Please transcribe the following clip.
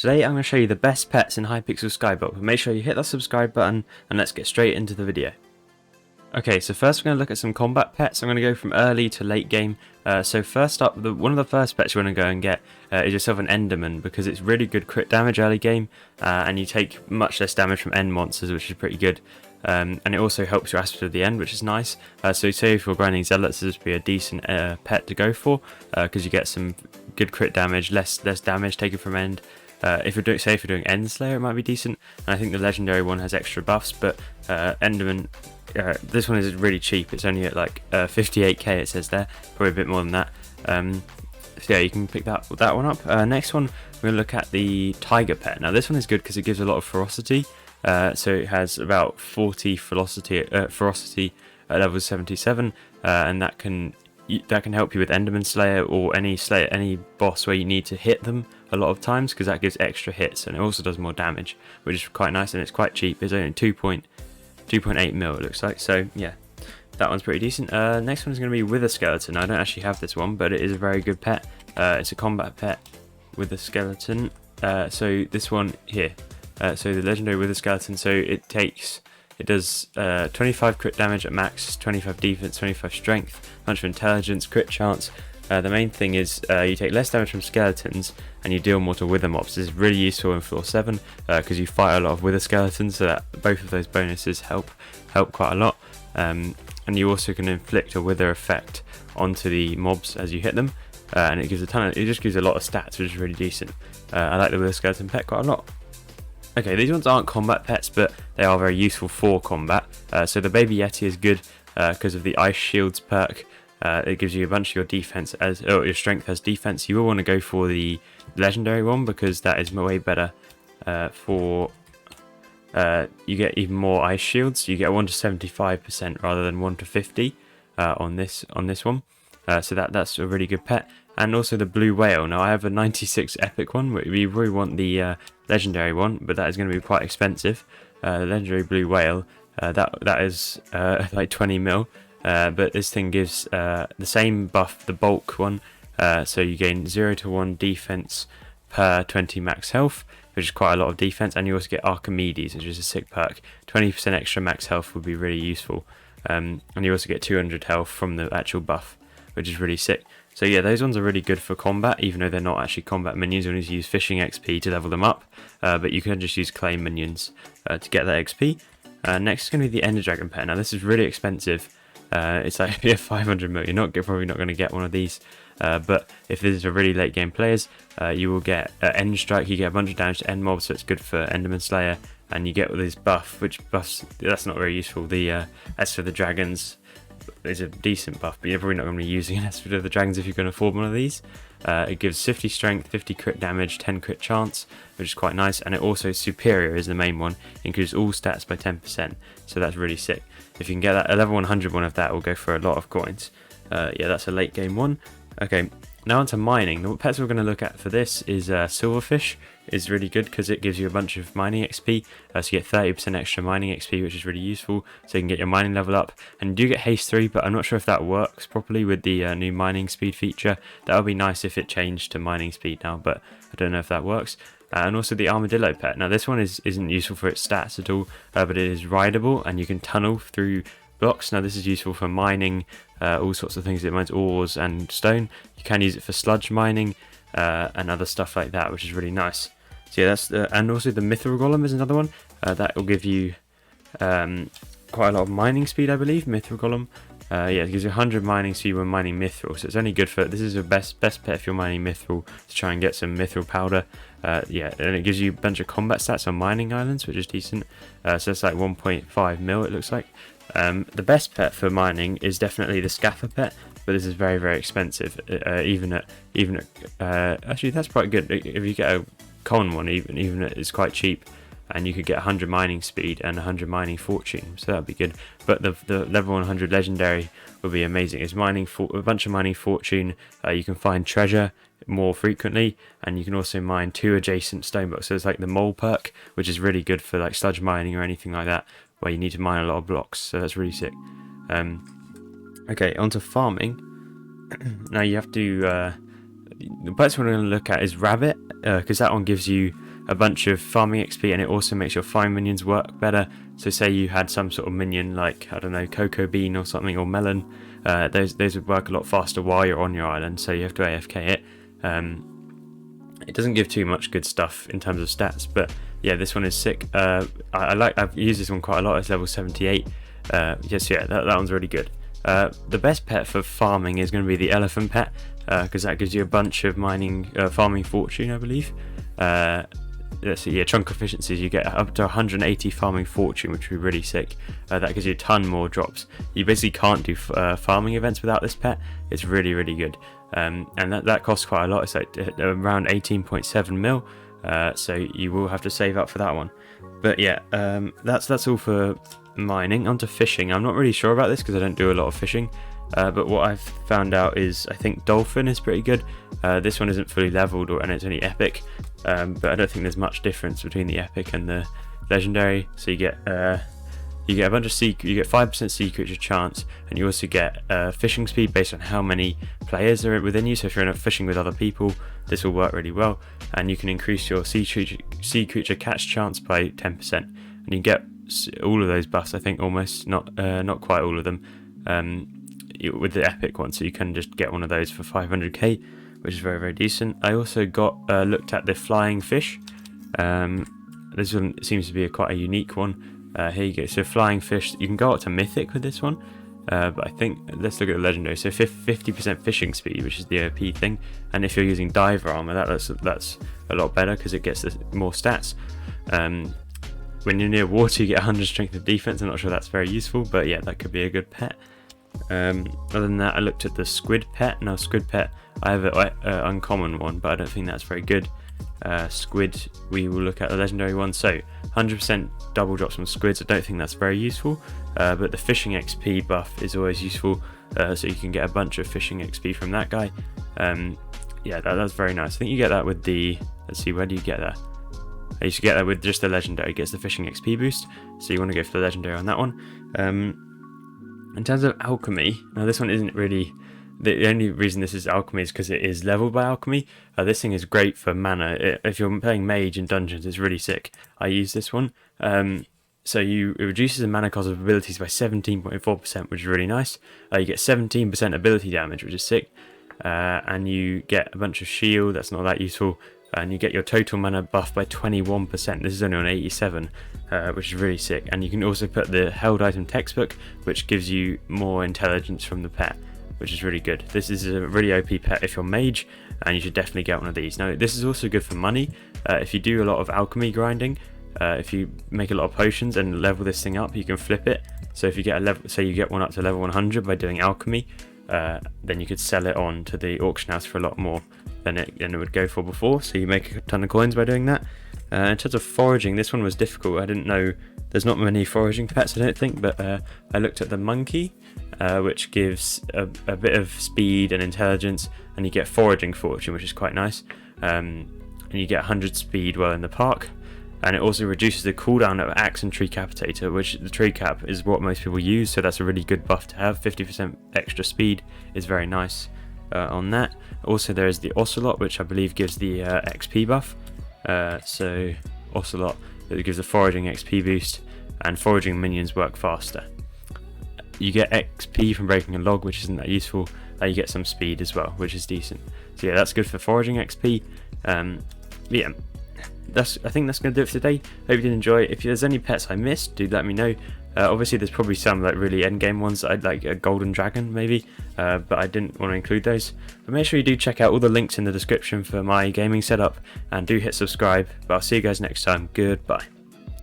Today I'm going to show you the best pets in Hypixel Skyblock, but make sure you hit that subscribe button and let's get straight into the video. Okay, so first we're going to look at some combat pets. I'm going to go from early to late game. So first up, one of the first pets you want to go and get is yourself an Enderman, because it's really good crit damage early game, and you take much less damage from end monsters, which is pretty good. And it also helps your aspect of the end, which is nice. So say if you're grinding zealots, this would be a decent pet to go for, because you get some good crit damage, less damage taken from end. If you're doing End Slayer, it might be decent. And I think the legendary one has extra buffs, but Enderman, this one is really cheap. It's only at like 58k, it says there, probably a bit more than that. So yeah, you can pick that one up. Next one, we're going to look at the Tiger Pet. Now this one is good because it gives a lot of ferocity. So it has about 40 ferocity at level 77, and that can help you with Enderman Slayer or any boss where you need to hit them a lot of times, because that gives extra hits, and it also does more damage, which is quite nice, and it's quite cheap. It's only 2.8 mil, it looks like. So yeah, that one's pretty decent. Next one is going to be Wither Skeleton. I don't actually have this one, but it is a very good pet. It's a combat pet with a skeleton. So this one here. So the legendary Wither Skeleton. So it does 25 crit damage at max, 25 defense, 25 strength, bunch of intelligence, crit chance. The main thing is you take less damage from skeletons and you deal more to wither mobs. This is really useful in floor 7 because you fight a lot of wither skeletons, so that both of those bonuses help quite a lot. And you also can inflict a wither effect onto the mobs as you hit them, and it just gives a lot of stats, which is really decent. I like the Wither Skeleton pet quite a lot. Okay, these ones aren't combat pets, but they are very useful for combat. So the Baby Yeti is good because of the Ice Shields perk. It gives you a bunch of your defense your strength as defense. You will want to go for the legendary one because that is way better. You get even more ice shields. You get 1 to 75% rather than 1 to 50 on this one. So that's a really good pet. And also the Blue Whale. Now I have a 96 epic one. We really want the legendary one, but that is going to be quite expensive. The legendary Blue Whale, that is like 20 mil. But this thing gives the same buff, the bulk one, so you gain 0 to 1 defense per 20 max health, which is quite a lot of defense, and you also get Archimedes, which is a sick perk. 20% extra max health would be really useful, and you also get 200 health from the actual buff, which is really sick. So yeah, those ones are really good for combat, even though they're not actually combat minions. You need to use fishing XP to level them up, but you can just use claim minions to get that XP. Next is going to be the Ender Dragon pet. Now this is really expensive. It's like 500 mil. You're probably not going to get one of these, but if this is a really late game players, you will get End Strike. You get a bunch of damage to end mobs, so it's good for Enderman Slayer, and you get this buff, which buffs, that's not very useful. The as for the dragons, is a decent buff, but you're probably not going to be using an Esper of the Dragons if you can afford one of these. It gives 50 strength, 50 crit damage, 10 crit chance, which is quite nice, and it also superior is the main one, increases all stats by 10%, so that's really sick. If you can get that, a level 100 one of that will go for a lot of coins. Yeah, that's a late game one. Okay, now onto mining. The pets we're going to look at for this is Silverfish. Is really good because it gives you a bunch of mining XP, so you get 30% extra mining XP, which is really useful, so you can get your mining level up. And you do get haste 3, but I'm not sure if that works properly with the new mining speed feature. That would be nice if it changed to mining speed now, but I don't know if that works. And also the Armadillo pet. Now this one isn't useful for its stats at all, but it is rideable and you can tunnel through blocks. Now this is useful for mining all sorts of things. It mines ores and stone. You can use it for sludge mining and other stuff like that, which is really nice. So yeah, that's and also the Mithril Golem is another one that will give you quite a lot of mining speed, I believe. Mithril Golem, yeah, it gives you 100 mining speed when mining Mithril, so it's only good for, this is your best pet if you're mining Mithril, to try and get some Mithril powder. Yeah, and it gives you a bunch of combat stats on mining islands, which is decent. So it's like 1.5 mil, it looks like. The best pet for mining is definitely the Scaffer pet, but this is very, very expensive. Even at actually that's quite good. If you get a common one, even it's quite cheap, and you could get 100 mining speed and 100 mining fortune, so that'd be good. But the level 100 legendary would be amazing. It's mining for a bunch of mining fortune. You can find treasure more frequently, and you can also mine 2 adjacent stone blocks. So it's like the mole perk, which is really good for like sludge mining or anything like that, where you need to mine a lot of blocks. So that's really sick. Okay, onto farming. Now you have to the pets we're going to look at is Rabbit, because that one gives you a bunch of farming XP, and it also makes your farming minions work better. So say you had some sort of minion like, I don't know, cocoa bean or something, or melon, those would work a lot faster while you're on your island, so you have to AFK it. It doesn't give too much good stuff in terms of stats, but yeah, this one is sick. I've used this one quite a lot. It's level 78. Yes, yeah, that one's really good. The best pet for farming is going to be the elephant pet, because that gives you a bunch of farming fortune, I believe. Let's see, yeah, chunk efficiencies, you get up to 180 farming fortune, which would be really sick. That gives you a ton more drops. You basically can't do farming events without this pet. It's really, really good. And that costs quite a lot. It's like around 18.7 mil. So you will have to save up for that one. But yeah, that's all for mining. Onto fishing. I'm not really sure about this because I don't do a lot of fishing. But what I've found out is I think dolphin is pretty good. This one isn't fully leveled and it's only epic. But I don't think there's much difference between the epic and the legendary. So you get a bunch of you get 5% sea creature chance, and you also get fishing speed based on how many players are within you. So if you're fishing with other people, this will work really well, and you can increase your sea creature catch chance by 10%, and you get all of those buffs. I think almost, not quite all of them, with the epic one. So you can just get one of those for 500k, which is very, very decent. I also looked at the flying fish. This one seems to be quite a unique one. Here you go. So flying fish, you can go up to mythic with this one, but I think let's look at the legendary. So 50% fishing speed, which is the OP thing, and if you're using diver armor, that's a lot better because it gets more stats. When you're near water, you get 100 strength of defense. I'm not sure that's very useful, but yeah, that could be a good pet. Other than that, I looked at the squid pet. Now squid pet, I have an uncommon one, but I don't think that's very good. Squid, we will look at the legendary one. So 100% double drops from squids, I don't think that's very useful, but the fishing XP buff is always useful, so you can get a bunch of fishing XP from that guy. Yeah, that's very nice. I think you get that with let's see, where do you get that? You should get that with just the legendary. It gets the fishing XP boost, so you want to go for the legendary on that one. In terms of alchemy, now this one isn't really, the only reason this is alchemy is because it is leveled by alchemy. This thing is great for mana. If you're playing mage in dungeons, it's really sick. I use this one. So it reduces the mana cost of abilities by 17.4%, which is really nice. You get 17% ability damage, which is sick. And you get a bunch of shield, that's not that useful. And you get your total mana buff by 21%. This is only on 87, which is really sick. And you can also put the held item textbook, which gives you more intelligence from the pet, which is really good. This is a really OP pet if you're mage, and you should definitely get one of these. Now, this is also good for money. If you do a lot of alchemy grinding, if you make a lot of potions and level this thing up, you can flip it. So if you get say you get one up to level 100 by doing alchemy, then you could sell it on to the auction house for a lot more than it would go for before. So you make a ton of coins by doing that. In terms of foraging, this one was difficult. I didn't know, there's not many foraging pets, I don't think, but I looked at the monkey, which gives a bit of speed and intelligence, and you get foraging fortune, which is quite nice. And you get 100 speed while in the park, and it also reduces the cooldown of axe and tree capitator, which the tree cap is what most people use, so that's a really good buff to have. 50% extra speed is very nice on that. Also there is the ocelot, which I believe gives the XP buff. So ocelot, it gives a foraging XP boost, and foraging minions work faster. You get XP from breaking a log, which isn't that useful. You get some speed as well, which is decent. So yeah, that's good for foraging XP. Yeah, I think that's going to do it for today. Hope you did enjoy. If there's any pets I missed, do let me know. Obviously there's probably some like really endgame ones I'd like, a golden dragon maybe, but I didn't want to include those. But make sure you do check out all the links in the description for my gaming setup, and do hit subscribe. But I'll see you guys next time. Goodbye.